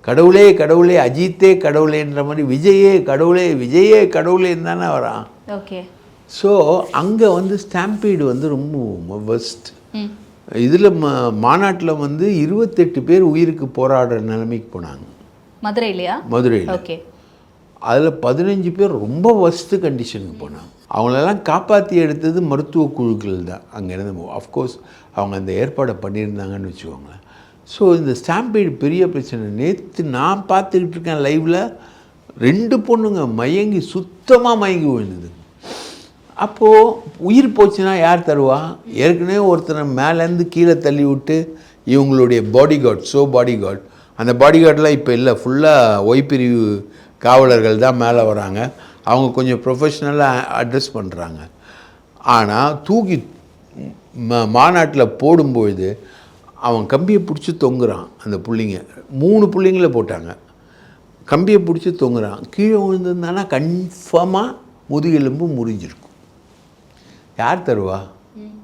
கடவுளே கடவுளே, அஜித்தே கடவுளேன்ற மாதிரி விஜயே கடவுளே விஜயே கடவுளேன்னு தானே வரான். ஓகே. ஸோ அங்கே வந்து ஸ்டாம்பீடு வந்து ரொம்ப வெஸ்ட். இதில் மாநாட்டில் வந்து 28 பேர் உயிருக்கு போராடுற நிலைமைக்கு போனாங்க மதுரையிலையா? மதுரையில். ஓகே. அதில் 15 பேர் ரொம்ப ஒஸ்ட்டு கண்டிஷனுக்கு போனாங்க. அவங்களெல்லாம் காப்பாற்றி எடுத்தது மருத்துவ குழுக்கள் தான் அங்கேருந்து. அஃப்கோர்ஸ் அவங்க அந்த ஏற்பாடை பண்ணியிருந்தாங்கன்னு வச்சுக்கோங்களேன். ஸோ இந்த ஸ்டாம்பீடு பெரிய பிரச்சனை. நேற்று நான் பார்த்துக்கிட்டு இருக்கேன் லைவில், 2 பொண்ணுங்க சுத்தமாக மயங்கி விழுந்தது. அப்போது உயிர் போச்சுன்னா யார் தருவா? ஏற்கனவே ஒருத்தனை மேலேருந்து கீழே தள்ளி விட்டு இவங்களுடைய பாடி கார்ட், அந்த பாடி கார்டெலாம் இப்போ இல்லை, ஃபுல்லாக ஒய்பிரிவு காவலர்கள் தான் மேலே வராங்க. அவங்க கொஞ்சம் ப்ரொஃபஷ்னலாக அட்ரஸ் பண்ணுறாங்க. ஆனால் தூக்கி மாநாட்டில் போடும்பொழுது அவன் கம்பியை பிடிச்சி தொங்குறான். அந்த பிள்ளைங்க 3 பிள்ளைங்கள போட்டாங்க, கம்பியை பிடிச்சி தொங்குறான். கீழே விழுந்திருந்தானா கன்ஃபார்மாக முதுகெலும்பு முறிஞ்சிருக்கும். யார் தருவா?